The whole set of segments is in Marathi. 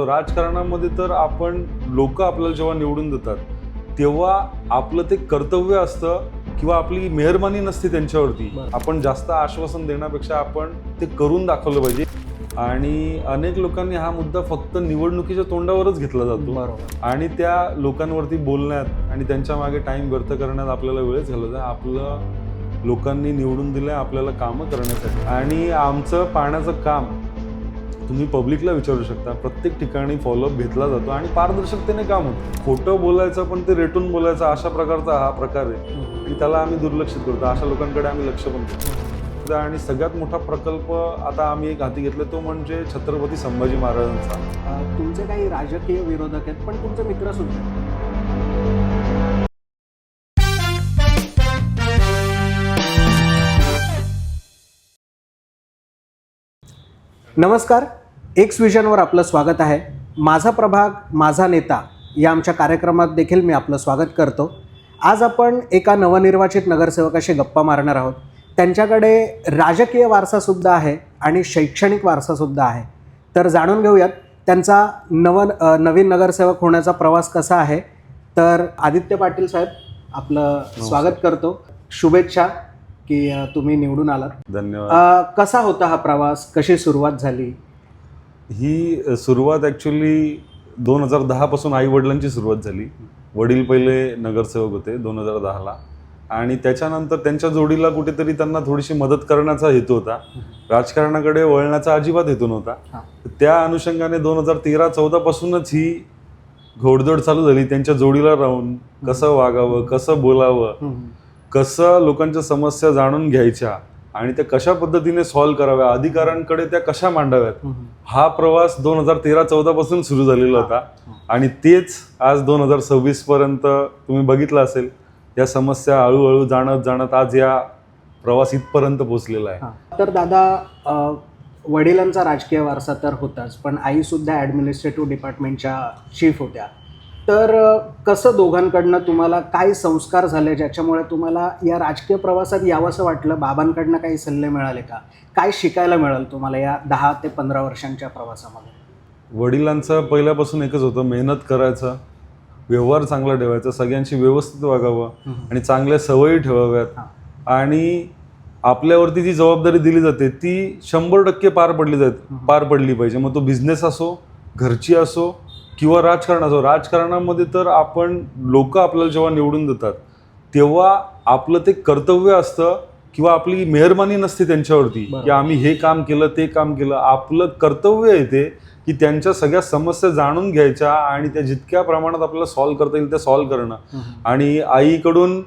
राजकारणामध्ये तर आपण लोक आपल्याला जेव्हा निवडून देतात तेव्हा आपलं ते कर्तव्य असतं किंवा आपली मेहरबानी नसते त्यांच्यावरती. आपण जास्त आश्वासन देण्यापेक्षा आपण ते करून दाखवलं पाहिजे. आणि अनेक लोकांनी हा मुद्दा फक्त निवडणुकीच्या तोंडावरच घेतला जातो आणि त्या लोकांवरती बोलण्यात आणि त्यांच्या मागे टाइम व्यर्थ करण्यात आपल्याला वेळच घालवतो. आपलं लोकांनी निवडून दिलंय आपल्याला कामं करण्यासाठी आणि आमचं पाहण्याचं काम तुम्ही पब्लिकला विचारू शकता. प्रत्येक ठिकाणी फॉलोअप घेतला जातो आणि पारदर्शकतेने काम होतं. खोटं बोलायचं पण ते रेटून बोलायचं अशा प्रकारचा हा प्रकार आहे आणि त्याला आम्ही दुर्लक्षित करतो. अशा लोकांकडे आम्ही लक्ष पण करतो. आणि सगळ्यात मोठा प्रकल्प आता आम्ही एक हाती घेतला तो म्हणजे छत्रपती संभाजी महाराजांचा. तुमचे काही राजकीय विरोधक आहेत पण तुमचे मित्र सुद्धा आहेत. नमस्कार, एक्स विजनवर आपलं स्वागत आहे. माझा प्रभाग माझा नेता या आमच्या कार्यक्रमात देखील मी आपलं स्वागत करतो. आज आपण एका नवनिर्वाचित नगरसेवकाशी गप्पा मारणार आहोत. त्यांच्याकडे राजकीय वारसासुद्धा आहे आणि शैक्षणिक वारसासुद्धा आहे. तर जाणून घेऊयात त्यांचा नवीन नगरसेवक होण्याचा प्रवास कसा आहे. तर आदित्य पाटील साहेब, आपलं स्वागत करतो. शुभेच्छा की तुम्ही निवडून आलात. धन्यवाद. कसा होता हा प्रवास, कशी सुरुवात झाली? ही सुरुवात ॲक्च्युली 2010 पासून आई वडिलांची सुरुवात झाली. वडील पहिले नगरसेवक होते 2010ला आणि त्याच्यानंतर त्यांच्या जोडीला कुठेतरी त्यांना थोडीशी मदत करण्याचा हेतू होता. राजकारणाकडे वळण्याचा अजिबात हेतू नव्हता. त्या अनुषंगाने 2013-14 पासूनच ही घोडदौड चालू झाली. त्यांच्या जोडीला राहून कसं वागावं, कसं बोलावं, कसं लोकांच्या समस्या जाणून घ्यायच्या आणि त्या कशा पद्धतीने सॉल्व्ह कराव्या, अधिकाऱ्यांकडे त्या कशा मांडाव्यात, हा प्रवास 2013-14 पासून सुरू झालेला होता. आणि तेच आज 2026 पर्यंत तुम्ही बघितलं असेल. या समस्या हळूहळू जाणत आज या प्रवास इथपर्यंत पोहोचलेला आहे. तर दादा, वडिलांचा राजकीय वारसा तर होताच, पण आई सुद्धा ॲडमिनिस्ट्रेटिव्ह डिपार्टमेंटच्या चीफ होत्या. तर कसं दोघांकडनं तुम्हाला काय संस्कार झाले ज्याच्यामुळे तुम्हाला या राजकीय प्रवासात यावंसं वाटलं? बाबांकडनं काही सल्ले मिळाले का? काय शिकायला मिळालं तुम्हाला या 10 ते 15 वर्षांच्या प्रवासामध्ये? वडिलांचं पहिल्यापासून एकच होतं, मेहनत करायचं, व्यवहार चांगला ठेवायचा, सगळ्यांशी व्यवस्थित वागावं आणि चांगल्या सवयी ठेवाव्यात आणि आपल्यावरती जी जबाबदारी दिली जाते ती 100% पार पडली पाहिजे. मग तो बिझनेस असो, घरची असो किंवा राजकारण असो. राजकारणामध्ये तर आपण लोक आपल्याला जेव्हा निवडून देतात तेव्हा आपलं ते कर्तव्य असतं किंवा आपली मेहरबानी नसते त्यांच्यावरती की आम्ही हे काम केलं ते काम केलं. आपलं कर्तव्य आहे ते की त्यांच्या सगळ्या समस्या जाणून घ्यायच्या आणि त्या जितक्या प्रमाणात आपल्याला सॉल्व्ह करता येईल त्या सॉल्व्ह करणं. आणि आईकडून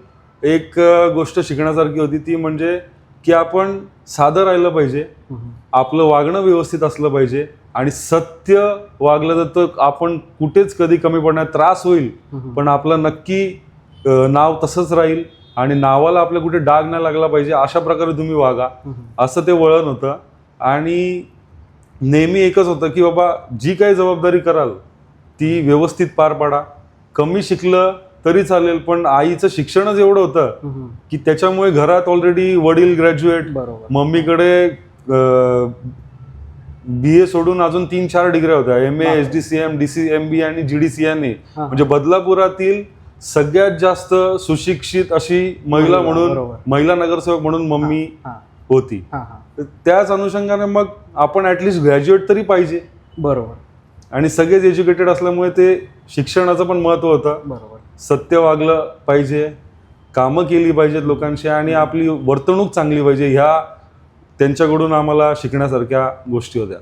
एक गोष्ट शिकण्यासारखी होती ती म्हणजे की आपण साधं राहिलं पाहिजे, आपलं वागणं व्यवस्थित असलं पाहिजे आणि सत्य वागलं तर आपण कुठेच कधी कमी पडण्यात त्रास होईल पण आपलं नक्की नाव तसंच राहील आणि नावाला आपल्या कुठे डाग नाही लागला पाहिजे अशा प्रकारे तुम्ही वागा, असं ते वळण होतं. आणि नेहमी एकच होतं की बाबा जी काही जबाबदारी कराल ती व्यवस्थित पार पाडा. कमी शिकलं तरी चालेल पण आईचं शिक्षणच एवढं होतं की त्याच्यामुळे घरात ऑलरेडी वडील ग्रॅज्युएट, मम्मीकडे BA सोडून अजून 3-4 डिग्र्या होत्या, MA, SDCM, DCMB आणि GDCNA. म्हणजे बदलापुरातील सगळ्यात जास्त सुशिक्षित अशी महिला म्हणून, महिला नगरसेवक म्हणून मम्मी होती. त्याच अनुषंगाने मग आपण ऍटलिस्ट ग्रॅज्युएट तरी पाहिजे. बरोबर. आणि सगळेच एज्युकेटेड असल्यामुळे ते शिक्षणाचं पण महत्व होतं. बरोबर. सत्य वागलं पाहिजे, कामं केली पाहिजेत लोकांशी आणि आपली वर्तणूक चांगली पाहिजे. ह्या त्यांच्याकडून आम्हाला शिकण्यासारख्या गोष्टी होत्या.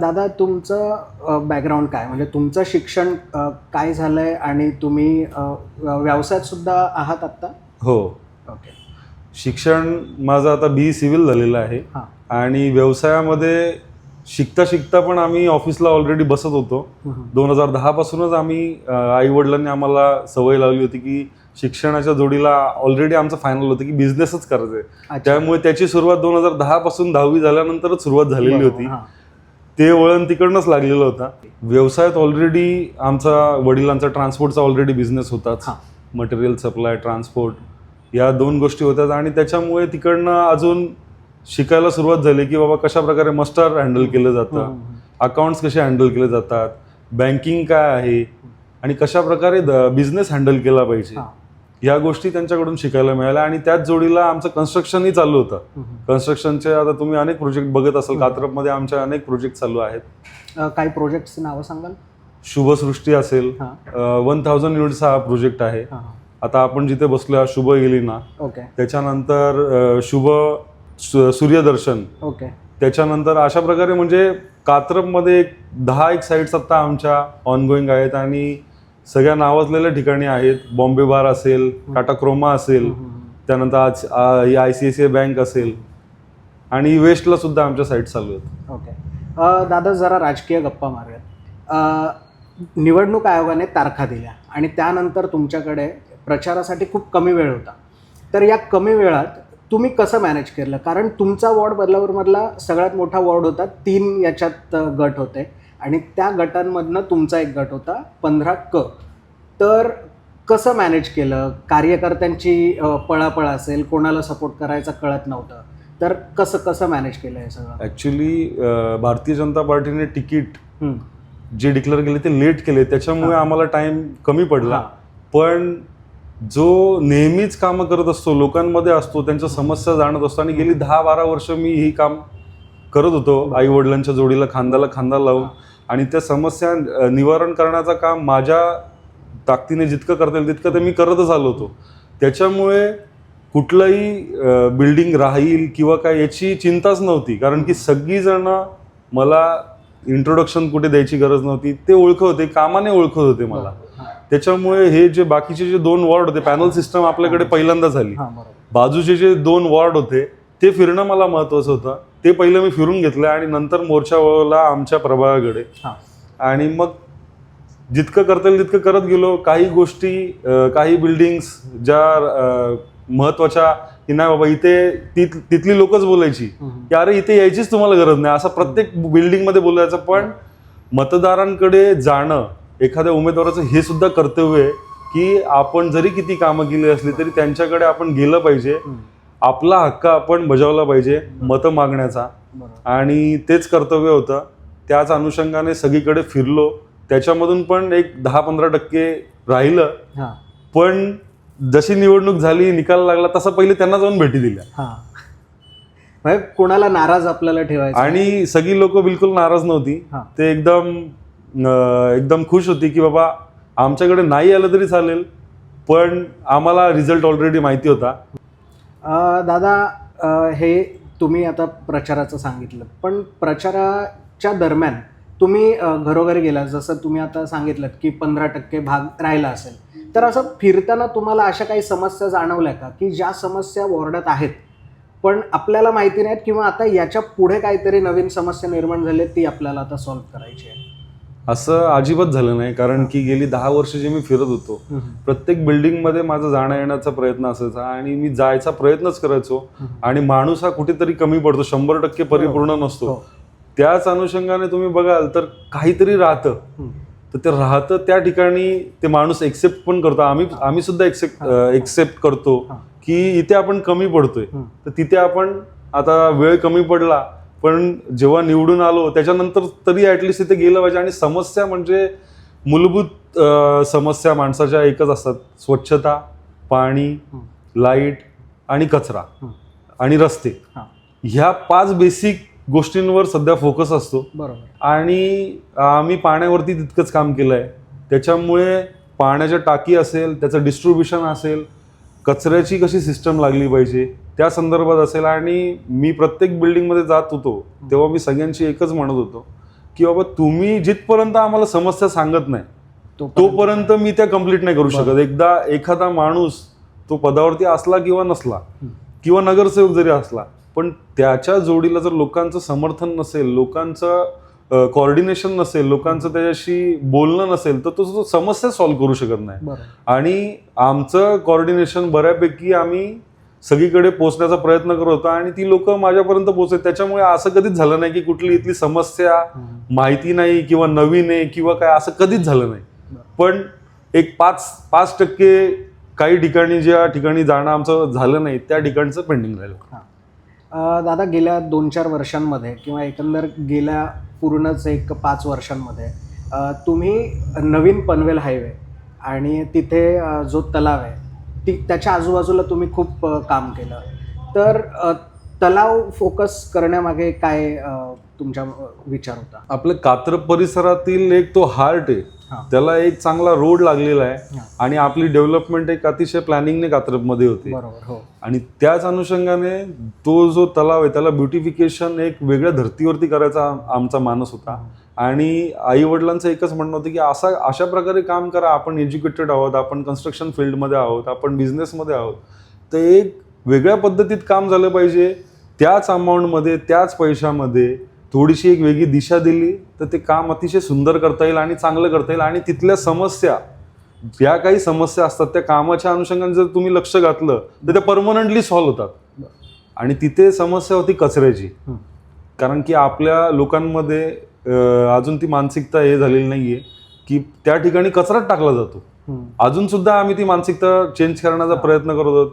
दादा, तुमचं बॅकग्राऊंड काय, म्हणजे तुमचं शिक्षण काय झालंय आणि तुम्ही व्यवसायात सुद्धा आहात आत्ता? हो. ओके. शिक्षण माझं आता BE सिव्हिल झालेलं आहे आणि व्यवसायामध्ये शिकता पण आम्ही ऑफिसला ऑलरेडी बसत होतो. 2010 पासूनच आम्ही आई वडिलांनी आम्हाला सवय लावली होती की शिक्षणाच्या जोडीला ऑलरेडी आमचं फायनल होतं की बिझनेसच करायचं आहे. त्यामुळे त्याची सुरुवात 2010 पासून 10वी झाल्यानंतरच सुरुवात झालेली होती. ते वळण तिकडनंच लागलेलं होतं. व्यवसायात ऑलरेडी आमचा वडिलांचा ट्रान्सपोर्टचा ऑलरेडी बिझनेस होताच. मटेरियल सप्लाय, ट्रान्सपोर्ट या 2 गोष्टी होत्याच आणि त्याच्यामुळे तिकडनं अजून शिकायला सुरुवात झाली की बाबा कशा प्रकारे मस्टर हँडल केलं जातं, अकाउंट्स कसे हँडल केले जातात, बँकिंग काय आहे आणि कशा प्रकारे बिझनेस हँडल केला पाहिजे, ह्या गोष्टी त्यांच्याकडून शिकायला मिळाल्या. आणि त्याच जोडीला आमचं कन्स्ट्रक्शनही चालू होतं. कन्स्ट्रक्शनचे आता तुम्ही अनेक प्रोजेक्ट बघत असाल, कात्रपमध्ये आमचे अनेक प्रोजेक्ट चालू आहेत. काही प्रोजेक्टची नावं सांगाल? शुभसृष्टी असेल, 1000 युनिट्सचा हा प्रोजेक्ट आहे. आता आपण जिथे बसलो शुभ एलिना, त्याच्यानंतर शुभ सूर्यदर्शन, त्याच्यानंतर अशा प्रकारे म्हणजे कात्रपमध्ये 10 साईट्स आता आमच्या ऑनगोईंग आहेत आणि सगळ्या नावाजलेल्या ठिकाणी आहेत. बॉम्बे बार असेल, टाटा क्रोमा असेल, त्यानंतर आज ICICI बँक असेल आणि वेस्टला सुद्धा आमच्या साईट चालू आहेत. दादा जरा राजकीय गप्पा मारूयात. निवडणूक आयोगाने तारखा दिल्या आणि त्यानंतर तुमच्याकडे प्रचारासाठी खूप कमी वेळ होता. तर या कमी वेळात तुम्ही कसं मॅनेज केलं? कारण तुमचा वॉर्ड बदलापूरमधला सगळ्यात मोठा वॉर्ड होता, 3 याच्यात गट होते आणि त्या गटांमधनं तुमचा एक गट होता 15 तर कसं मॅनेज केलं? कार्यकर्त्यांची पळापळ असेल, कोणाला सपोर्ट करायचा कळत नव्हतं, तर कसं मॅनेज केलं हे सगळं? ॲक्च्युली भारतीय जनता पार्टीने तिकीट जे डिक्लेअर केले ते लेट केले, त्याच्यामुळे आम्हाला टाइम कमी पडला. पण जो नेहमीच कामं करत असतो, लोकांमध्ये असतो, त्यांच्या समस्या जाणत असतो आणि गेली 10-12 वर्ष मी ही काम करत होतो आई वडिलांच्या जोडीला खांद्याला खांदा लावून आणि त्या समस्या निवारण करण्याचं काम माझ्या ताकदीने जितकं करता येईल तितकं ते मी करतच आलो होतो. त्याच्यामुळे कुठलंही बिल्डिंग राहील किंवा काय याची चिंताच नव्हती, कारण की सगळीजणं मला इंट्रोडक्शन कुठे द्यायची गरज नव्हती. ते ओळखत होते, कामाने ओळखत होते मला. त्याच्यामुळे हे जे बाकीचे जे 2 वॉर्ड होते, पॅनल सिस्टम आपल्याकडे पहिल्यांदा झाली, बाजूचे जे 2 वॉर्ड होते ते फिरणं मला महत्त्वाचं होतं. ते पहिलं मी फिरून घेतलं आणि नंतर मोर्चा वळवला आमच्या प्रभागाकडे आणि मग जितकं करता येईल तितकं करत गेलो. काही गोष्टी, काही बिल्डिंग्स ज्या महत्त्वाच्या की नाही बाबा इथे तिथली लोकच बोलायची की अरे इथे यायचीच तुम्हाला गरज नाही, असं प्रत्येक बिल्डिंगमध्ये बोलायचं. पण मतदारांकडे जाणं एखाद्या उमेदवाराचं हे सुद्धा कर्तव्य आहे की आपण जरी किती कामं केली असली तरी त्यांच्याकडे आपण गेलं पाहिजे, आपला हक्क आपण बजावला पाहिजे मतं मागण्याचा. आणि तेच कर्तव्य होतं. त्याच अनुषंगाने सगळीकडे फिरलो. त्याच्यामधून पण एक 10-15% राहिलं. पण जशी निवडणूक झाली, निकाल लागला, तसा पहिले त्यांना जाऊन भेटी दिल्या. कोणाला नाराज आपल्याला ठेवायचं आणि सगळी लोक बिलकुल नाराज नव्हती. ते एकदम खुश होती की बाबा आमच्याकडे नाही आलं तरी चालेल, पण आम्हाला रिझल्ट ऑलरेडी माहिती होता. दादा, हे तुम्ही आता प्रचाराचं सांगितलं, पण प्रचाराच्या दरम्यान तुम्ही घरोघरी गेला, जसं तुम्ही आता सांगितलं की 15% भाग राहिला असेल, तर असं फिरताना तुम्हाला अशा काही समस्या जाणवल्या का की ज्या समस्या वॉर्डात आहेत पण आपल्याला माहिती नाहीत किंवा आता याच्या पुढे काहीतरी नवीन समस्या निर्माण झाली ती आपल्याला आता सॉल्व्ह करायची आहे? असं अजिबात झालं नाही, कारण की गेली 10 वर्ष जे मी फिरत होतो प्रत्येक बिल्डिंगमध्ये माझा जाण्या येण्याचा प्रयत्न असायचा आणि मी जायचा प्रयत्नच करायचो. आणि माणूस हा कुठेतरी कमी पडतो, 100% परिपूर्ण नसतो. त्याच अनुषंगाने तुम्ही बघाल तर काहीतरी राहतं, तर ते राहतं त्या ठिकाणी ते माणूस एक्सेप्ट पण करतो. आम्ही सुद्धा एक्सेप्ट करतो की इथे आपण कमी पडतोय, तर तिथे आपण आता वेळ कमी पडला पण जेव्हा निवडून आलो त्याच्यानंतर तरी ॲटलिस्ट तिथे गेलं पाहिजे. आणि समस्या म्हणजे मूलभूत समस्या माणसाच्या एकच असतात: स्वच्छता, पाणी, लाईट आणि कचरा आणि रस्ते. ह्या 5 बेसिक गोष्टींवर सध्या फोकस असतो. आणि आम्ही पाण्यावरती तितकंच काम केलं आहे. त्याच्यामुळे पाण्याच्या टाकी असेल, त्याचं डिस्ट्रीब्युशन असेल, कचऱ्याची कशी सिस्टम लागली पाहिजे त्या संदर्भात असेल. आणि मी प्रत्येक बिल्डिंगमध्ये जात होतो तेव्हा मी सगळ्यांशी एकच म्हणत होतो की बाबा तुम्ही जिथपर्यंत आम्हाला समस्या सांगत नाही तोपर्यंत मी त्या कंप्लीट नाही करू शकत. एकदा एखादा माणूस तो पदावरती असला किंवा नसला किंवा नगरसेवक जरी असला, पण त्याच्या जोडीला जर लोकांचं समर्थन नसेल, लोकांचं कोऑर्डिनेशन नसेल, लोकांचं त्याच्याशी बोलणं नसेल, तर तो समस्या सॉल्व्ह करू शकत नाही. आणि आमचं कोऑर्डिनेशन बऱ्यापैकी आम्ही सगळीकडे पोहोचण्याचा प्रयत्न करत होतो आणि ती लोक माझ्यापर्यंत पोहोचत. त्याच्यामुळे असं कधीच झालं नाही की कुठली इथली समस्या माहिती नाही किंवा नवीन आहे किंवा काय, असं कधीच झालं नाही. पण एक 5% काही ठिकाणी ज्या ठिकाणी जाणं आमचं झालं नाही त्या ठिकाणचं पेंडिंग राहिलं. दादा, गेल्या 2-4 वर्षांमध्ये किंवा एकंदर गेल्या पूर्णच एक 5 वर्षांमध्ये तुम्ही नवीन पनवेल हायवे आणि तिथे जो तलाव आहे त्याच्या आजूबाजूला तुम्ही खूप काम केलं. तर तलाव फोकस करण्यामागे काय तुमचा विचार होता? आपल्या कात्रप परिसरातील एक तो हार्ट आहे, त्याला एक चांगला रोड लागलेला आहे आणि आपली डेव्हलपमेंट एक अतिशय प्लॅनिंगने कात्रपमध्ये होते. बरोबर. हो. आणि त्याच अनुषंगाने तो जो तलाव आहे त्याला ब्युटिफिकेशन एक वेगळ्या धर्तीवरती करायचा आमचा मानस होता. आणि आई वडिलांचं एकच म्हणणं होतं की अशा प्रकारे काम करा, आपण एज्युकेटेड आहोत, आपण कन्स्ट्रक्शन फील्डमध्ये आहोत, आपण बिझनेसमध्ये आहोत, तर एक वेगळ्या पद्धतीत काम झालं पाहिजे. त्याच अमाऊंटमध्ये त्याच पैशामध्ये थोडीशी एक वेगळी दिशा दिली तर ते काम अतिशय सुंदर करता येईल आणि चांगलं करता येईल. आणि तिथल्या समस्या, ज्या काही समस्या असतात त्या कामाच्या अनुषंगाने जर तुम्ही लक्ष घातलं तर त्या परमनंटली सॉल्व्ह होतात. आणि तिथे समस्या होती कचऱ्याची, कारण की आपल्या लोकांमध्ये अजून ती मानसिकता हे झालेली नाहीये की त्या ठिकाणी कचराच टाकला जातो. अजून सुद्धा आम्ही ती मानसिकता चेंज करण्याचा प्रयत्न करत आहोत.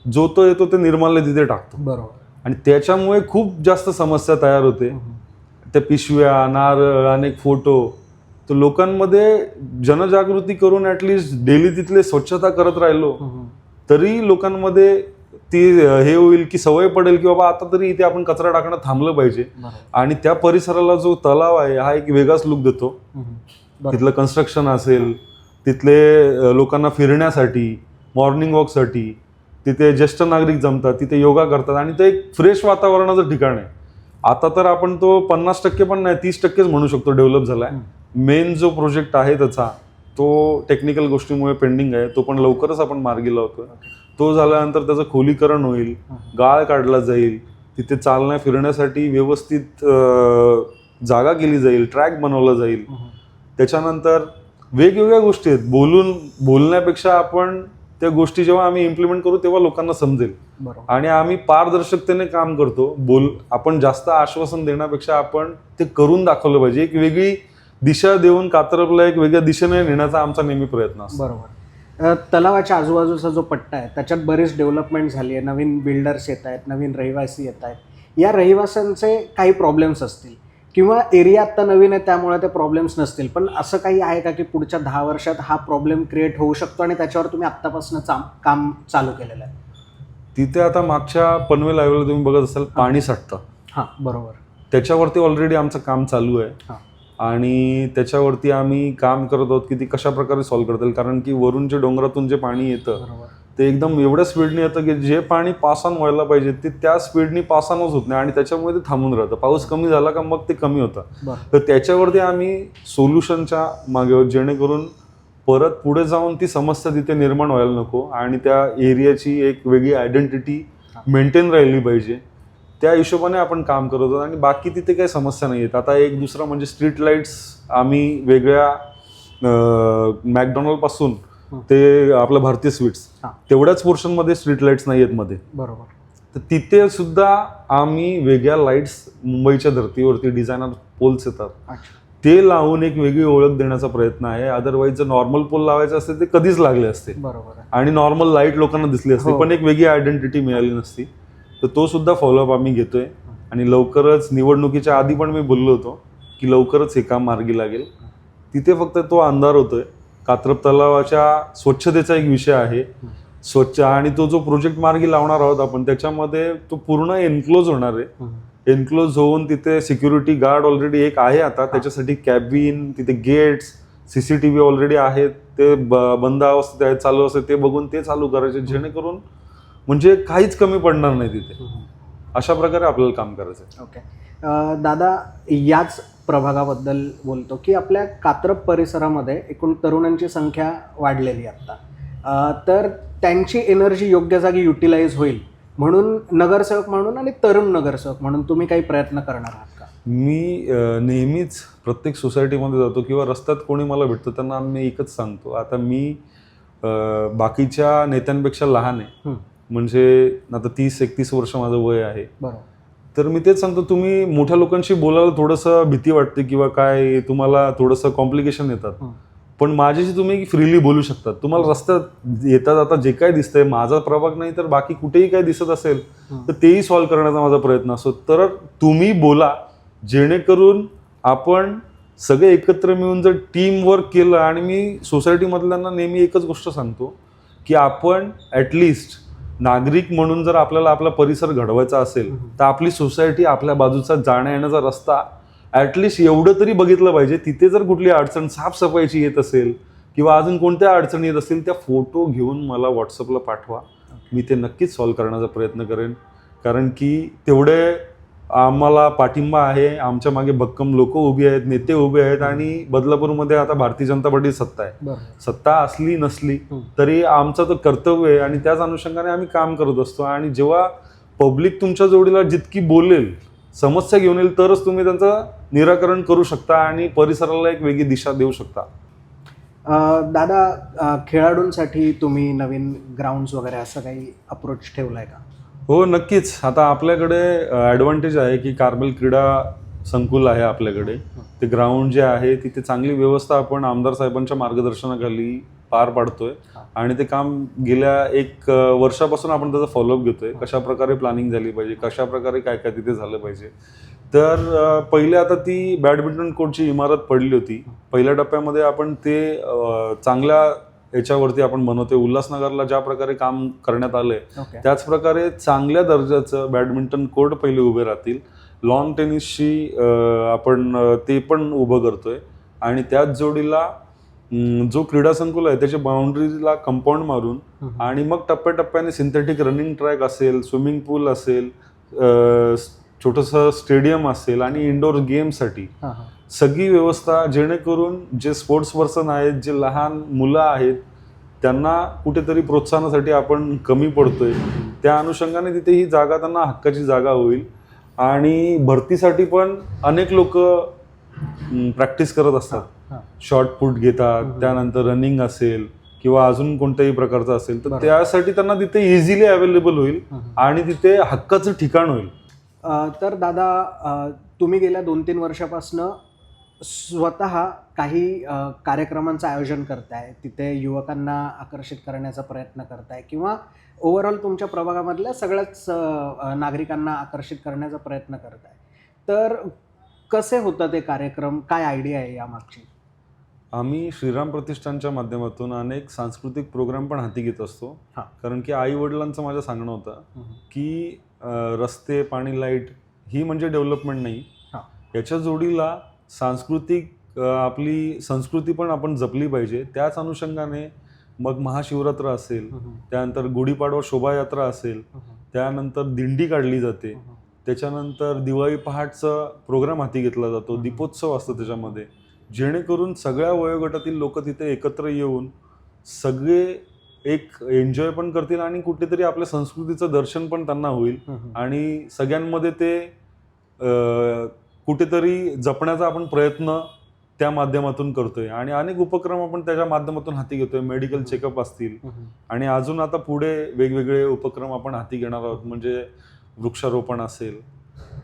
जो तो येतो ते निर्माल्य तिथे टाकतो. बरोबर. आणि त्याच्यामुळे खूप जास्त समस्या तयार होते. त्या पिशव्या, नारळ, अनेक फोटो, तर लोकांमध्ये जनजागृती करून ॲटलिस्ट डेली तिथले स्वच्छता करत राहिलो तरी लोकांमध्ये ती हे होईल की सवय पडेल की बाबा आता तरी इथे आपण कचरा टाकणं थांबलं पाहिजे. आणि त्या परिसराला जो तलाव आहे हा एक वेगळाच लुक देतो. तिथलं कन्स्ट्रक्शन असेल, तिथले लोकांना फिरण्यासाठी, मॉर्निंग वॉकसाठी तिथे ज्येष्ठ नागरिक जमतात, तिथे योगा करतात आणि ते एक फ्रेश वातावरणाचं ठिकाण आहे. आता तर आपण तो 50% पण नाही 30%च म्हणू शकतो डेव्हलप झालाय. मेन जो प्रोजेक्ट आहे त्याचा तो टेक्निकल गोष्टीमुळे पेंडिंग आहे, तो पण लवकरच आपण मार्गी लावतोय. तो झाल्यानंतर त्याचं खोलीकरण होईल, गाळ काढला जाईल, तिथे चालण्या फिरण्यासाठी व्यवस्थित जागा केली जाईल, ट्रॅक बनवला जाईल. त्याच्यानंतर वेगवेगळ्या गोष्टी आहेत. बोलण्यापेक्षा आपण त्या गोष्टी जेव्हा आम्ही इम्प्लिमेंट करू तेव्हा लोकांना समजेल. आणि आम्ही पारदर्शकतेने काम करतो. आपण जास्त आश्वासन देण्यापेक्षा आपण ते करून दाखवलं पाहिजे. एक वेगळी दिशा देऊन कात्रपला एक वेगळ्या दिशेने नेण्याचा आमचा नेहमी प्रयत्न असतो. बरोबर. तलावाच्या आजूबाजूचा जो पट्टा आहे त्याच्यात बरीच डेव्हलपमेंट झाली आहे. नवीन बिल्डर्स येत आहेत, नवीन रहिवासी येत आहेत. या रहिवाशांचे काही प्रॉब्लेम्स असतील किंवा एरिया आत्ता नवीन आहे त्यामुळे ते प्रॉब्लेम्स नसतील, पण असं काही आहे का की पुढच्या 10 वर्षात हा प्रॉब्लेम क्रिएट होऊ शकतो आणि त्याच्यावर तुम्ही आत्तापासून काम चालू केलेलं आहे? तिथे आता मागच्या पनवेल हायवेला तुम्ही बघत असाल पाणी साठतं. हां, बरोबर. त्याच्यावरती ऑलरेडी आमचं काम चालू आहे आणि त्याच्यावरती आम्ही काम करत आहोत की ती कशा प्रकारे सॉल्व्ह करता येईल. कारण की वरून जे डोंगरातून जे पाणी येतं ते एकदम एवढ्या स्पीडने येतं की जे पाणी पास ऑन व्हायला पाहिजे ते त्या स्पीडनी पास ऑनच होत नाही आणि त्याच्यामुळे ते थांबून राहतं. पाऊस कमी झाला का मग ते कमी होतं. तर त्याच्यावरती आम्ही सोल्युशनच्या मागे आहोत जेणेकरून परत पुढे जाऊन ती समस्या तिथे निर्माण व्हायला नको आणि त्या एरियाची एक वेगळी आयडेंटिटी मेंटेन राहिली पाहिजे. त्या हिशोबाने आपण काम करत आहोत आणि बाकी तिथे काही समस्या नाही आहेत. आता एक दुसरा म्हणजे स्ट्रीट लाईट्स आम्ही वेगळ्या मॅकडॉनल्डपासून ते आपलं भारतीय स्वीट्स तेवढ्याच पोर्शनमध्ये स्ट्रीट लाईट्स नाही आहेत मध्ये. बरोबर. तर तिथे सुद्धा आम्ही वेगळ्या लाईट्स मुंबईच्या धर्तीवरती डिझायनर पोल्स येतात ते लावून एक वेगळी ओळख देण्याचा प्रयत्न आहे. अदरवाईज जर नॉर्मल पोल लावायचे असते ते कधीच लागले असते. बरोबर. आणि नॉर्मल लाईट लोकांना दिसली असते पण एक वेगळी आयडेंटिटी मिळाली नसती. तर तो सुद्धा फॉलोअप आम्ही घेतोय आणि लवकरच निवडणुकीच्या आधी पण मी बोललो होतो की लवकरच हे काम मार्गी लागेल. तिथे फक्त तो अंधार होतोय. कात्रप तलावाच्या स्वच्छतेचा एक विषय आहे. स्वच्छ आणि तो जो प्रोजेक्ट मार्गी लावणार आहोत आपण त्याच्यामध्ये तो पूर्ण एन्क्लोज होणार आहे. एन्क्लोज होऊन तिथे सिक्युरिटी गार्ड ऑलरेडी एक आहे आता, त्याच्यासाठी कॅबिन, तिथे गेट्स, CCTV ऑलरेडी आहेत. ते बंद अवस्थेत आहेत, चालू असते ते बघून ते चालू करायचे जेणेकरून म्हणजे काहीच कमी पडणार नाही तिथे. अशा प्रकारे आपल्याला काम करायचं आहे. ओके दादा, याच प्रभागाबद्दल बोलतो की आपल्या कात्रप परिसरामध्ये एकूण तरुणांची संख्या वाढलेली आहे आत्ता. तर त्यांची एनर्जी योग्य जागी युटिलाइज होईल म्हणून नगरसेवक म्हणून आणि तरुण नगरसेवक म्हणून तुम्ही काही प्रयत्न करणार आहात का? मी नेहमीच प्रत्येक सोसायटीमध्ये जातो किंवा रस्त्यात कोणी मला भेटतं त्यांना मी एकच सांगतो. आता मी बाकीच्या नेत्यांपेक्षा लहान आहे, म्हणजे आता 30-31 वर्ष माझं वय आहे. बरोबर. तर मी तेच सांगतो तुम्ही मोठ्या लोकांशी बोलायला थोडंसं भीती वाटते किंवा काय तुम्हाला थोडंसं कॉम्प्लिकेशन येतात, पण माझ्याशी तुम्ही फ्रीली बोलू शकता. तुम्हाला रस्त्यात येता जाता जे काय दिसतंय, माझा प्रभाग नाही तर बाकी कुठेही काय दिसत असेल तर तेही सॉल्व्ह करण्याचा माझा प्रयत्न असतो. तर तुम्ही बोला जेणेकरून आपण सगळे एकत्र मिळून जर टीम वर्क केलं, आणि मी सोसायटीमधल्यांना नेहमी एकच गोष्ट सांगतो की आपण ॲटलिस्ट नागरिक म्हणून जर आपल्याला आपला परिसर घडवायचा असेल तर आपली सोसायटी, आपल्या बाजूचा जाण्या येण्याचा रस्ता ॲटलिस्ट एवढं तरी बघितलं पाहिजे. तिथे जर कुठली अडचण साफसफाईची येत असेल किंवा अजून कोणत्या अडचणी येत असतील, त्या फोटो घेऊन मला व्हॉट्सअपला पाठवा. मी ते नक्कीच सॉल्व्ह करण्याचा प्रयत्न करेन, कारण की तेवढे आम्हाला पाठिंबा आहे. आमच्या मागे भक्कम लोक उभी आहेत, नेते उभे आहेत, आणि बदलापूरमध्ये आता भारतीय जनता पार्टी सत्ता आहे. सत्ता असली नसली तरी आमचं तर कर्तव्य आहे, आणि त्याच अनुषंगाने आम्ही काम करत असतो. आणि जेव्हा पब्लिक तुमच्या जोडीला जितकी बोलेल, समस्या घेऊन येईल, तरच तुम्ही त्यांचं निराकरण करू शकता आणि परिसराला एक वेगळी दिशा देऊ शकता. दादा, खेळाडूंसाठी तुम्ही नवीन ग्राउंड्स वगैरे असं काही अप्रोच ठेवलाय का? हो, नक्कीच. आता आपल्याकडे ॲडव्हान्टेज आहे की कार्मेल क्रीडा संकुल आहे आपल्याकडे. ते ग्राउंड जे आहे तिथे चांगली व्यवस्था आपण आमदार साहेबांच्या मार्गदर्शनाखाली पार पाडतोय, आणि ते काम गेल्या 1 वर्षापासून आपण त्याचा फॉलोअप घेतोय. कशा प्रकारे प्लॅनिंग झाली पाहिजे, कशा प्रकारे काय काय तिथे झालं पाहिजे. तर पहिले आता ती बॅडमिंटन कोर्टची इमारत पडली होती. पहिल्या टप्प्यामध्ये आपण ते चांगल्या याच्यावरती आपण बनवतोय. उल्हासनगरला ज्या प्रकारे काम करण्यात आलंय त्याच प्रकारे चांगल्या दर्जाचं बॅडमिंटन कोर्ट पहिले उभे राहतील. लॉन टेनिसची आपण ते पण उभं करतोय, आणि त्याच जोडीला जो क्रीडा संकुल आहे त्याच्या बाउंड्रीला कंपाऊंड मारून, आणि मग टप्प्याटप्प्याने सिंथेटिक रनिंग ट्रॅक असेल, स्विमिंग पूल असेल, छोटंसं स्टेडियम असेल, आणि इंडोर गेमसाठी सगळी व्यवस्था, जेणेकरून जे स्पोर्ट्स पर्सन आहेत, जे लहान मुलं आहेत, त्यांना कुठेतरी प्रोत्साहनासाठी आपण कमी पडतोय. त्या अनुषंगाने तिथे ही जागा त्यांना हक्काची जागा होईल. आणि भरतीसाठी पण अनेक लोक प्रॅक्टिस करत असतात. शॉर्ट पुट घेतात, त्यानंतर रनिंग असेल किंवा अजून कोणत्याही प्रकारचं असेल, तर त्यासाठी त्यांना तिथे इझिली अवेलेबल होईल आणि तिथे हक्काचं ठिकाण होईल. तर दादा, तुम्ही गेल्या 2-3 वर्षापासून स्वतः काही कार्यक्रमांचं आयोजन करताय, तिथे युवकांना आकर्षित करण्याचा प्रयत्न करताय, किंवा ओव्हरऑल तुमच्या प्रभागामधल्या सगळ्याच नागरिकांना आकर्षित करण्याचा प्रयत्न करताय. तर कसे होतं ते कार्यक्रम, काय आयडिया आहे यामागची? आम्ही श्रीराम प्रतिष्ठानच्या माध्यमातून अनेक सांस्कृतिक प्रोग्राम पण हाती घेत असतो. कारण की आई वडिलांचं माझं सांगणं होतं की रस्ते, पाणी, लाईट ही म्हणजे डेव्हलपमेंट नाही, याच्या जोडीला सांस्कृतिक आपली संस्कृती पण आपण जपली पाहिजे. त्याच अनुषंगाने मग महाशिवरात्र असेल, त्यानंतर गुढीपाडवा शोभायात्रा असेल, त्यानंतर दिंडी काढली जाते, त्याच्यानंतर दिवाळी पहाटचा प्रोग्राम हाती घेतला जातो, दीपोत्सव असतो त्याच्यामध्ये, जेणेकरून सगळ्या वयोगटातील लोक तिथे एकत्र येऊन सगळे एक एन्जॉय पण करतील आणि कुठेतरी आपल्या संस्कृतीचं दर्शन पण त्यांना होईल. आणि सगळ्यांमध्ये ते कुठेतरी जपण्याचा आपण प्रयत्न त्या माध्यमातून करतोय आणि अनेक उपक्रम आपण त्याच्या माध्यमातून हाती घेतोय. मेडिकल चेकअप असतील आणि अजून आता पुढे वेगवेगळे उपक्रम आपण हाती घेणार आहोत, म्हणजे वृक्षारोपण असेल.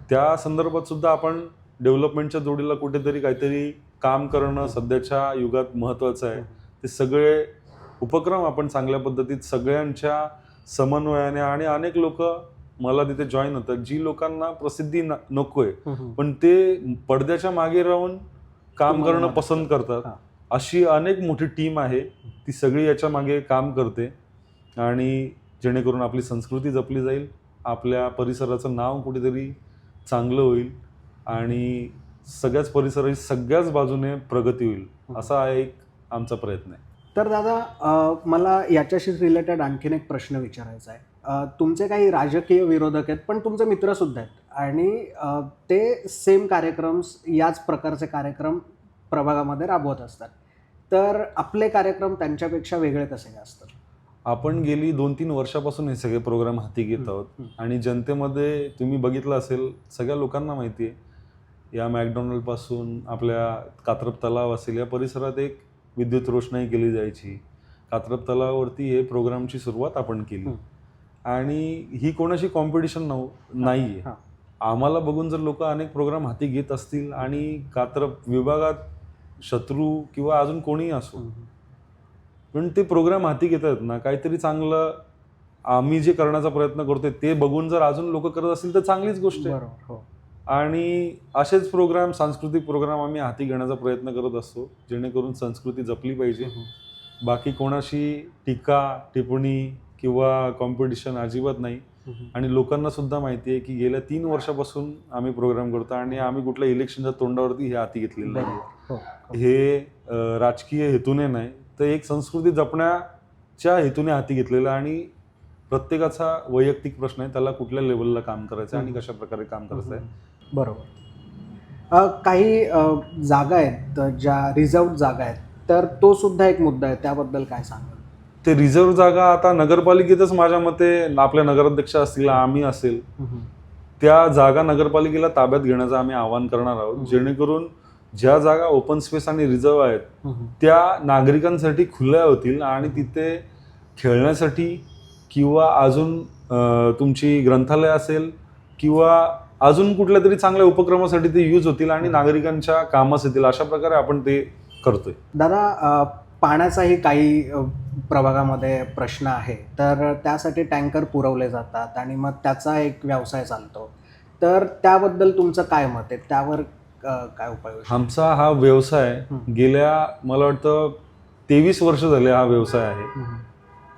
त्या संदर्भात सुद्धा आपण डेव्हलपमेंटच्या जोडीला कुठेतरी काहीतरी काम करणं सध्याच्या युगात महत्त्वाचं आहे. ते सगळे उपक्रम आपण चांगल्या पद्धतीत सगळ्यांच्या समन्वयाने, आणि अनेक लोक मला तिथे जॉईन होतात जी लोकांना प्रसिद्धी नकोय पण ते पडद्याच्या मागे राहून काम करणं पसंत करतात. अशी अनेक मोठी टीम आहे, ती सगळी याच्या मागे काम करते आणि जेणेकरून आपली संस्कृती जपली जाईल, आपल्या परिसराचं नाव कुठेतरी चांगलं होईल आणि सगळ्याच परिसराची सगळ्याच बाजूने प्रगती होईल, असा एक आमचा प्रयत्न आहे. तर दादा, मला याच्याशी रिलेटेड आणखीन एक प्रश्न विचारायचा आहे. तुमचे काही राजकीय विरोधक आहेत पण तुमचे मित्रसुद्धा आहेत आणि ते सेम कार्यक्रम, याच प्रकारचे कार्यक्रम प्रभागामध्ये राबवत असतात. तर आपले कार्यक्रम त्यांच्यापेक्षा वेगळे कसे असतात? आपण गेली 2-3 वर्षापासून हे सगळे प्रोग्राम हाती घेत आहोत आणि जनतेमध्ये तुम्ही बघितलं असेल, सगळ्या लोकांना माहिती आहे, या मॅकडॉनल्डपासून आपल्या कात्रप तलाव असेल या परिसरात एक विद्युत रोषणाई केली जायची. कात्रप तलावावरती हे प्रोग्रामची सुरुवात आपण केली आणि ही कोणाशी कॉम्पिटिशन नाही आहे. आम्हाला बघून जर लोक अनेक प्रोग्राम हाती घेत असतील आणि कात्रप विभागात शत्रू किंवा अजून कोणीही असो, पण ते प्रोग्राम हाती घेत आहेत ना, काहीतरी चांगलं आम्ही जे करण्याचा प्रयत्न करतोय ते बघून जर अजून लोक करत असतील तर चांगलीच गोष्ट आहे. आणि असेच प्रोग्राम, सांस्कृतिक प्रोग्राम आम्ही हाती घेण्याचा प्रयत्न करत असतो, जेणेकरून संस्कृती जपली पाहिजे. बाकी कोणाशी टीका टिप्पणी किंवा कॉम्पिटिशन अजिबात नाही. आणि लोकांना सुद्धा माहिती आहे की गेल्या 3 वर्षापासून आम्ही प्रोग्राम करतो आणि आम्ही कुठल्या इलेक्शनच्या तोंडावरती हे हाती घेतलेलं नाही. हे राजकीय हेतूने नाही, तर एक संस्कृती जपण्याच्या हेतूने हाती घेतलेलं. आणि प्रत्येकाचा वैयक्तिक प्रश्न आहे, त्याला कुठल्या लेवलला काम करायचं आणि कशा प्रकारे काम करायचं आहे. बरोबर. काही जागा आहेत ज्या रिझर्व जागा आहेत, तर तो सुद्धा एक मुद्दा आहे, त्याबद्दल काय सांगाल? ते रिझर्व जागा आता नगरपालिकेतच माझ्या मते आपल्या नगराध्यक्ष असतील, आम्ही असेल, त्या जागा नगरपालिकेला ताब्यात घेण्याचं आम्ही आवाहन करणार आहोत, जेणेकरून ज्या जागा ओपन स्पेस आणि रिझर्व आहेत त्या नागरिकांसाठी खुल्या होतील आणि तिथे खेळण्यासाठी किंवा अजून तुमची ग्रंथालय असेल किंवा अजून कुठल्या तरी चांगल्या उपक्रमासाठी ते यूज होतील आणि नागरिकांच्या कामास येतील. अशा प्रकारे आपण ते करतोय. दादा, पाण्याचाही काही प्रभागामध्ये प्रश्न आहे, तर त्यासाठी टँकर पुरवले जातात आणि मग त्याचा एक व्यवसाय चालतो, तर त्याबद्दल तुमचं काय मत आहे? त्यावर काय उपाय? आमचा हा व्यवसाय गेल्या मला वाटतं 23 वर्ष झाले हा व्यवसाय आहे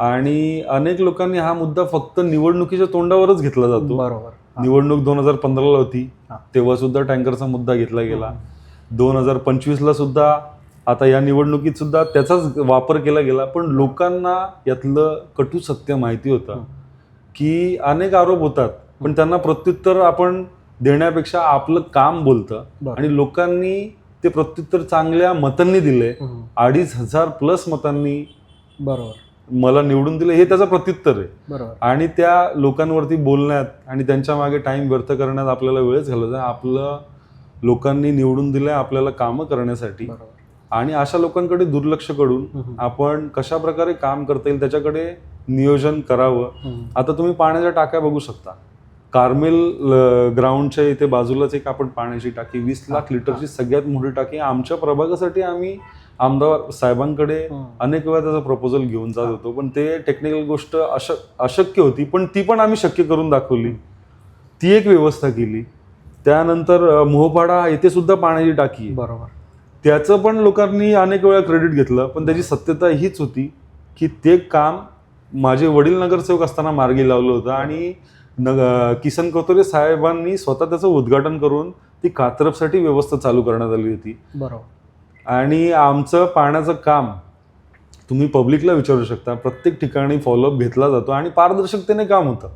आणि अनेक लोकांनी हा मुद्दा फक्त निवडणुकीच्या तोंडावरच घेतला जातो. बरोबर. निवडणूक 2015ला होती, तेव्हा सुद्धा टँकरचा मुद्दा घेतला गेला. 2025ला सुद्धा, आता या निवडणुकीत सुद्धा त्याचाच वापर केला गेला. पण लोकांना यातलं कटू सत्य माहिती होतं की अनेक आरोप होतात, पण त्यांना प्रत्युत्तर आपण देण्यापेक्षा आपलं काम बोलतं आणि लोकांनी ते प्रत्युत्तर चांगल्या मतांनी दिले. 2500+ मतांनी बरोबर मला निवडून दिले, हे त्याचं प्रत्युत्तर आहे. बरोबर. आणि त्या लोकांवरती बोलण्यात आणि त्यांच्या मागे टाइम व्यर्थ करण्यात आपल्याला वेळच घालवायचा. आपलं लोकांनी निवडून दिलंय आपल्याला कामं करण्यासाठी आणि अशा लोकांकडे दुर्लक्ष करून आपण कशा प्रकारे काम करता येईल त्याच्याकडे नियोजन करावं. आता तुम्ही पाण्याच्या टाक्या बघू शकता. कार्मेल ग्राउंडच्या इथे बाजूलाच एक आपण पाण्याची टाकी 20 लाख लिटरची सगळ्यात मोठी टाकी आमच्या प्रभागासाठी आम्ही आमदार साहेबांकडे अनेक वेळा त्याचा प्रपोजल घेऊन जात होतो, पण ते टेक्निकल गोष्ट अशक्य होती, पण ती पण आम्ही शक्य करून दाखवली. ती एक व्यवस्था केली. त्यानंतर मोहपाडा येथे सुद्धा पाण्याची टाकी आहे. बरोबर. त्याचं पण लोकांनी अनेक वेळा क्रेडिट घेतलं, पण त्याची सत्यता हीच होती की ते काम माझे वडील नगरसेवक असताना मार्गी लावलं होतं आणि किसन कथोरे साहेबांनी स्वतः त्याचं उद्घाटन करून ती कात्रपसाठी व्यवस्था चालू करण्यात आली होती. बरोबर. आणि आमचं पाण्याचं काम तुम्ही पब्लिकला विचारू शकता, प्रत्येक ठिकाणी फॉलोअप घेतला जातो आणि पारदर्शकतेने काम होतं.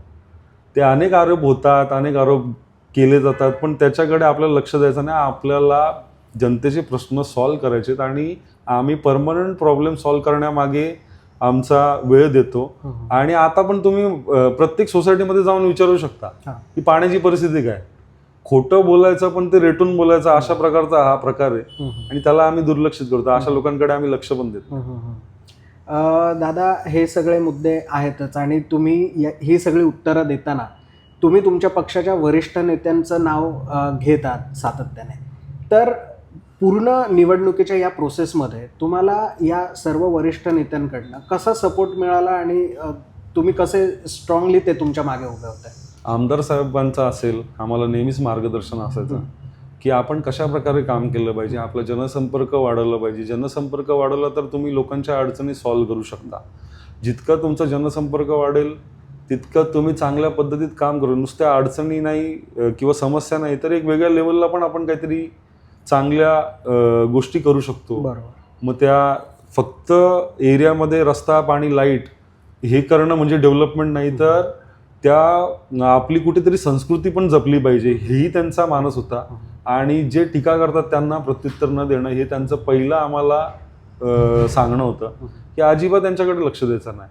ते अनेक आरोप होतात, अनेक आरोप केले जातात, पण त्याच्याकडे आपल्याला लक्ष द्यायचं नाही. आपल्याला जनतेचे प्रश्न सॉल्व्ह करायचे आहेत आणि आम्ही परमनंट प्रॉब्लेम सॉल्व्ह करण्यामागे आमचा वेळ देतो. आणि आता पण तुम्ही प्रत्येक सोसायटीमध्ये जाऊन विचारू शकता की पाण्याची परिस्थिती काय. खोटं बोलायचं पण ते रेटून बोलायचं, अशा प्रकारचा हा प्रकार आहे आणि त्याला आम्ही दुर्लक्षित करतो. अशा लोकांकडे आम्ही लक्ष पण देतो. दादा, हे सगळे मुद्दे आहेतच आणि तुम्ही ही सगळी उत्तरं देताना तुम्ही तुमच्या पक्षाच्या वरिष्ठ नेत्यांचं नाव घेतात सातत्याने, तर पूर्ण निवडणुकीच्या या प्रोसेसमध्ये तुम्हाला या सर्व वरिष्ठ नेत्यांकडनं कसा सपोर्ट मिळाला आणि तुम्ही कसे स्ट्रॉंगली ते तुमच्या मागे उभे होते? आमदार साहेबांचा असेल, आम्हाला नेहमीच मार्गदर्शन असायचं की आपण कशा प्रकारे काम केलं पाहिजे, आपला जनसंपर्क वाढवला पाहिजे. जनसंपर्क वाढवला तर तुम्ही लोकांच्या अडचणी सॉल्व्ह करू शकता. जितका तुमचा जनसंपर्क वाढेल तितकं तुम्ही चांगल्या पद्धतीत काम करू. नुसत्या अडचणी नाही किंवा समस्या नाही, तर एक वेगळ्या लेवलला पण आपण काहीतरी चांगल्या गोष्टी करू शकतो. मग त्या फक्त एरियामध्ये रस्ता, पाणी, लाईट हे करणं म्हणजे डेव्हलपमेंट नाही, तर त्या आपली कुठेतरी संस्कृती पण जपली पाहिजे, हेही त्यांचा मानस होता. आणि जे टीका करतात त्यांना प्रत्युत्तर न देणं हे त्यांचं पहिलं आम्हाला सांगणं होतं की अजिबात त्यांच्याकडे लक्ष द्यायचं नाही.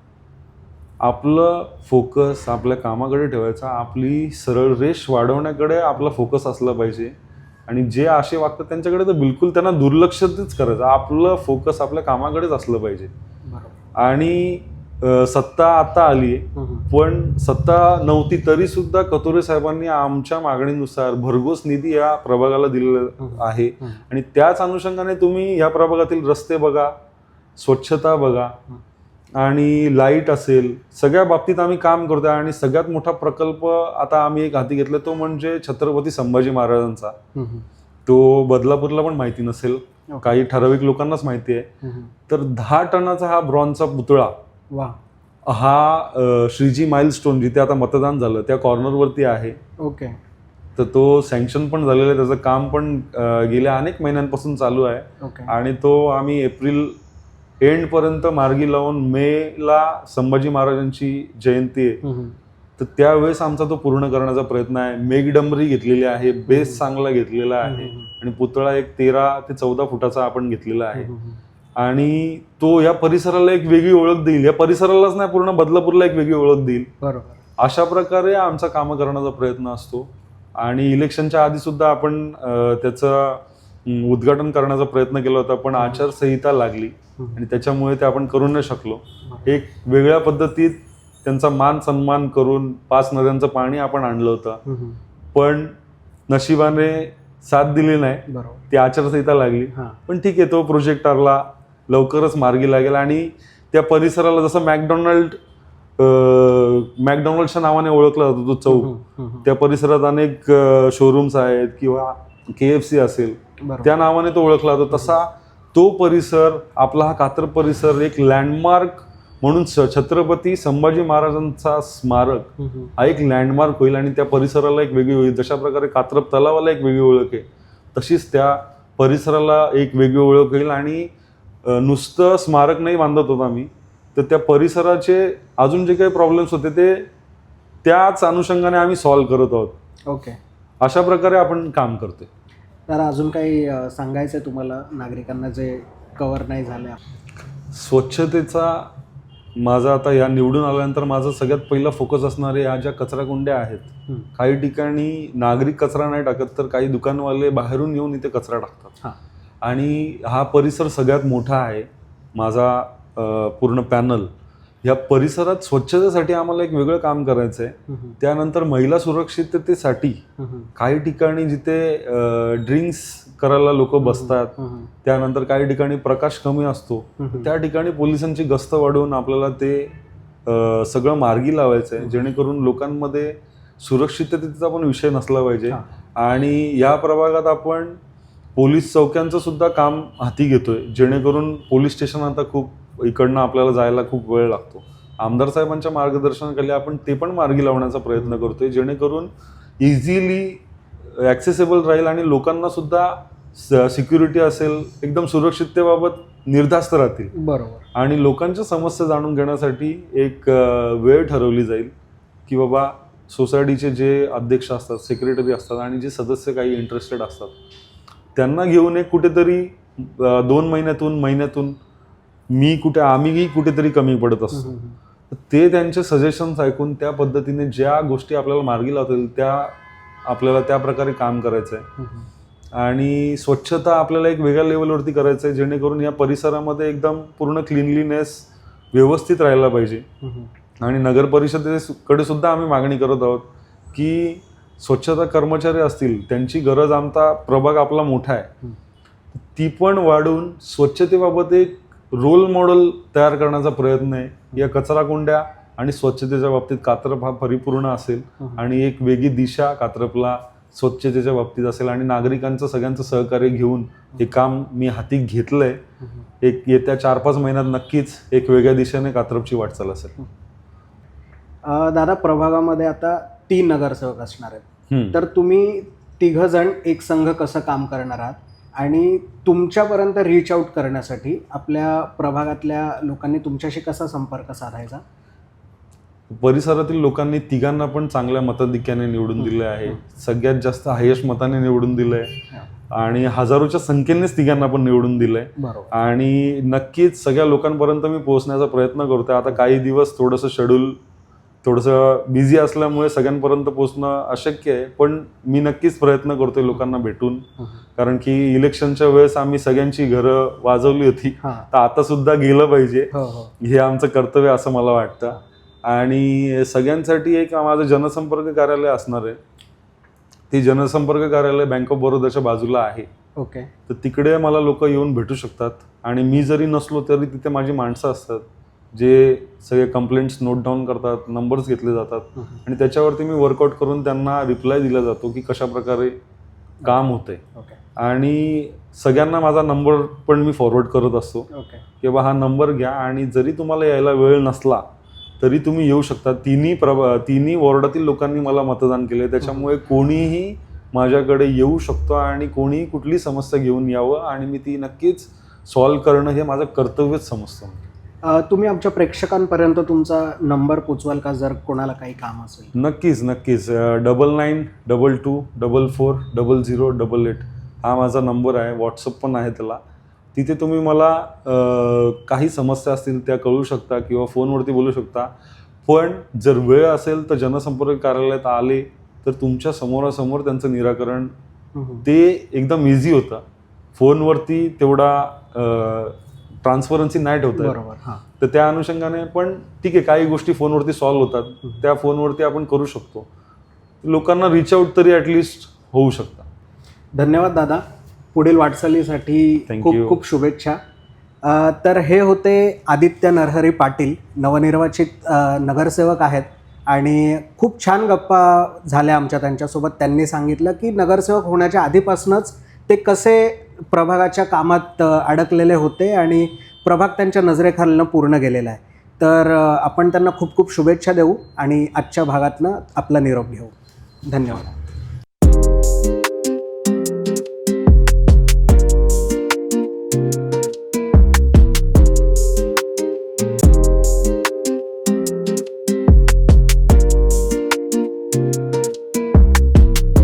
आपलं फोकस आपल्या कामाकडे ठेवायचा, आपली सरळ रेष वाढवण्याकडे आपला फोकस असला पाहिजे. आणि जे असे वागतात त्यांच्याकडे तर बिलकुल त्यांना दुर्लक्षच करायचं. आपलं फोकस आपल्या कामाकडेच असलं पाहिजे. आणि सत्ता आता आली आहे, पण सत्ता नव्हती तरी सुद्धा कथोरे साहेबांनी आमच्या मागणीनुसार भरघोस निधी या प्रभागाला दिलेला आहे. आणि त्याच अनुषंगाने तुम्ही या प्रभागातील रस्ते बघा, स्वच्छता बघा, आणि लाईट असेल, सगळ्या बाबतीत आम्ही काम करतोय. आणि सगळ्यात मोठा प्रकल्प आता आम्ही एक हाती घेतला तो म्हणजे छत्रपती संभाजी महाराजांचा. तो बदलापूरला पण माहिती नसेल, काही ठराविक लोकांनाच माहिती आहे. तर 10 टनाचा हा ब्रॉन्झचा पुतळा, वा, हा श्रीजी माइलस्टोन जिथे आता मतदान झालं त्या कॉर्नरवरती आहे. ओके. तर तो सँक्शन पण झालेला आहे, त्याचं काम पण गेल्या अनेक महिन्यांपासून चालू आहे. ओके. आणि तो आम्ही एप्रिल एंडपर्यंत मार्गी लावून मेला संभाजी महाराजांची जयंती आहे, तर त्यावेळेस आमचा तो पूर्ण करण्याचा प्रयत्न आहे. मेघडंबरी घेतलेली आहे, बेस चांगला घेतलेला आहे आणि पुतळा एक 13 ते 14 फुटाचा आपण घेतलेला आहे. आणि तो या परिसराला एक वेगळी ओळख देईल, या परिसरालाच नाही पूर्ण बदलापूरला एक वेगळी ओळख देईल. बरोबर. अशा प्रकारे आमचा काम करण्याचा प्रयत्न असतो. आणि इलेक्शनच्या आधी सुद्धा आपण त्याचं उद्घाटन करण्याचा प्रयत्न केला होता, पण आचारसंहिता लागली आणि त्याच्यामुळे ते आपण करू नाही शकलो. एक वेगळ्या पद्धतीत त्यांचा मान सन्मान करून 5 नद्यांचं पाणी आपण आणलं होतं, पण नशिबाने साथ दिली नाही, बरोबर. ती आचारसंहिता लागली. पण ठीक आहे, तो प्रोजेक्ट आला, लवकरच मार्गी लागेल. आणि त्या परिसराला जसं मॅकडॉनल्डच्या नावाने ओळखला जातो तो चौक, त्या परिसरात अनेक शोरूम्स आहेत किंवा KFC असेल, त्या नावाने तो ओळखला जातो. तसा तो परिसर, आपला हा कात्रप परिसर एक लँडमार्क म्हणून छत्रपती संभाजी महाराजांचा स्मारक हा एक लँडमार्क होईल आणि त्या परिसराला एक वेगळी होईल. जशा प्रकारे कात्रप तलावाला एक वेगळी ओळख आहे, तशीच त्या परिसराला एक वेगळी ओळख होईल. आणि नुसतं स्मारक नाही बांधत होतो आम्ही, तर त्या परिसराचे अजून जे काही प्रॉब्लेम्स होते ते त्याच अनुषंगाने आम्ही सॉल्व्ह करत आहोत. ओके. अशा प्रकारे आपण काम करतोय. तर अजून काही सांगायचं आहे तुम्हाला नागरिकांना जे कव्हर नाही झाले? स्वच्छतेचा माझा आता या निवडून आल्यानंतर माझा सगळ्यात पहिला फोकस असणार आहे ह्या ज्या कचराकुंड्या आहेत. काही ठिकाणी नागरिक कचरा नाही टाकत, तर काही दुकानवाले बाहेरून येऊन इथे कचरा टाकतात. आणि हा परिसर सगळ्यात मोठा आहे माझा, पूर्ण पॅनल. या परिसरात स्वच्छतेसाठी आम्हाला एक वेगळं काम करायचं आहे. त्यानंतर महिला सुरक्षिततेसाठी काही ठिकाणी जिथे ड्रिंक्स करायला लोक बसतात, त्यानंतर काही ठिकाणी प्रकाश कमी असतो, त्या ठिकाणी पोलिसांची गस्त वाढवून आपल्याला ते सगळं मार्गी लावायचं आहे, जेणेकरून लोकांमध्ये सुरक्षिततेचा पण विषय नसला पाहिजे. आणि या प्रभागात आपण पोलीस चौक्यांचं सुद्धा काम हाती घेतोय, जेणेकरून पोलीस स्टेशन आता खूप इकडनं आपल्याला जायला खूप वेळ लागतो. आमदार साहेबांच्या मार्गदर्शनाखाली आपण ते पण मार्गी लावण्याचा प्रयत्न करतोय, जेणेकरून इझिली ॲक्सेसेबल राहील आणि लोकांना सुद्धा सिक्युरिटी असेल, एकदम सुरक्षिततेबाबत निर्धास्त राहतील. बरोबर. आणि लोकांच्या समस्या जाणून घेण्यासाठी एक वेळ ठरवली जाईल की बाबा सोसायटीचे जे अध्यक्ष असतात, सेक्रेटरी असतात आणि जे सदस्य काही इंटरेस्टेड असतात, त्यांना घेऊन एक कुठेतरी 2 महिन्यातून आम्हीही कुठेतरी कमी पडत असतो, ते त्यांचे सजेशन्स ऐकून त्या पद्धतीने ज्या गोष्टी आपल्याला मार्गी लावतील त्या आपल्याला त्या प्रकारे काम करायचं आहे. आणि स्वच्छता आपल्याला एक वेगळ्या लेवलवरती करायचं आहे, जेणेकरून या परिसरामध्ये एकदम पूर्ण क्लिनलीनेस व्यवस्थित राहायला पाहिजे. आणि नगर परिषदेकडे सुद्धा आम्ही मागणी करत आहोत की स्वच्छता कर्मचारी असतील, त्यांची गरज, आमचा प्रभाग आपला मोठा आहे, ती पण वाढवून स्वच्छतेबाबत एक रोल मॉडेल तयार करण्याचा प्रयत्न आहे. या कचराकुंड्या आणि स्वच्छतेच्या बाबतीत कात्रप हा परिपूर्ण असेल आणि एक वेगळी दिशा कात्रपला स्वच्छतेच्या बाबतीत असेल. आणि नागरिकांचं सगळ्यांचं सहकार्य घेऊन हे काम मी हाती घेतलंय. एक येत्या 4-5 महिन्यात नक्कीच एक वेगळ्या दिशेने कात्रपची वाटचाल असेल. दादा, प्रभागामध्ये आता 3 नगरसेवक असणार आहेत, तर तुम्ही 3 जण एक संघ कसं काम करणार आहात आणि तुमच्यापर्यंत रीच आउट करण्यासाठी आपल्या प्रभागातल्या लोकांनी तुमच्याशी कसा संपर्क साधायचा? परिसरातील लोकांनी 3घांना पण चांगल्या मताधिक्याने निवडून दिले आहे, सगळ्यात जास्त हायेस्ट मताने निवडून दिलंय आणि हजारोच्या संख्येनेच 3घांना पण निवडून दिलंय. आणि नक्कीच सगळ्या लोकांपर्यंत मी पोहोचण्याचा प्रयत्न करतोय. आता काही दिवस थोडंसं शेड्यूल बिझी असल्यामुळे सगळ्यांपर्यंत पोहोचणं अशक्य आहे, पण मी नक्कीच प्रयत्न करतोय लोकांना भेटून, कारण की इलेक्शनच्या वेळेस आम्ही सगळ्यांची घरं वाजवली होती, तर आता सुद्धा गेलं पाहिजे, हे आमचं कर्तव्य असं मला वाटतं. आणि सगळ्यांसाठी एक माझं जनसंपर्क कार्यालय असणार आहे. ती जनसंपर्क कार्यालय बँक ऑफ बरोडाच्या बाजूला आहे. ओके. तर तिकडे मला लोक येऊन भेटू शकतात आणि मी जरी नसलो तरी तिथे माझी माणसं असतात जे सगळे कंप्लेंट्स नोट डाऊन करतात, नंबर्स घेतले जातात आणि त्याच्यावरती मी वर्कआउट करून त्यांना रिप्लाय दिला जातो की कशा प्रकारे काम होतंय. ओके आणि सगळ्यांना माझा नंबर पण मी फॉरवर्ड करत असतो ओके की बा हा नंबर घ्या आणि जरी तुम्हाला यायला वेळ नसला तरी तुम्ही येऊ शकता. तिन्ही वॉर्डातील लोकांनी मला मतदान केले, त्याच्यामुळे कोणीही माझ्याकडे येऊ शकतो आणि कोणीही कुठली समस्या घेऊन यावं आणि मी ती नक्कीच सॉल्व्ह करणं हे माझं कर्तव्यच समजतो. तुम्ही आमच्या प्रेक्षकांपर्यंत तुमचा नंबर पोचवाल का जर कोणाला काही काम असेल? नक्कीच 9922244008 हा माझा नंबर आहे. व्हॉट्सअप पण आहे त्याला. तिथे तुम्ही मला काही समस्या असतील त्या कळू शकता किंवा फोनवरती बोलू शकता. पण जर वेळ असेल तर जनसंपर्क कार्यालयात आले तर तुमच्या समोरासमोर त्यांचं निराकरण ते एकदम इझी होतं. फोनवरती तेवढा ट्रान्सपरन्सी नाही ठेवता येत. बरोबर. हां तर त्या अनुषंगाने पण ठीक आहे, काही गोष्टी फोनवरती सॉल्व्ह होतात, त्या फोनवरती आपण करू शकतो. लोकांना रिच आउट तरी ॲटलिस्ट होऊ शकतं. धन्यवाद दादा. पुढील वाटचालीसाठी Thank खूप you. खूप शुभेच्छा. तर हे होते आदित्य नरहरी पाटील, नवनिर्वाचित नगरसेवक आहेत आणि खूप छान गप्पा झाल्या आमच्या त्यांच्यासोबत. त्यांनी सांगितलं की नगरसेवक होण्याच्या आधीपासूनच ते कसे प्रभागाच्या कामात अडकलेले होते आणि प्रभाग त्यांच्या नजरेखालनं पूर्ण गेलेला आहे. तर आपण त्यांना खूप खूप शुभेच्छा देऊ आणि आजच्या भागातनं आपला निरोप घेऊ. धन्यवाद.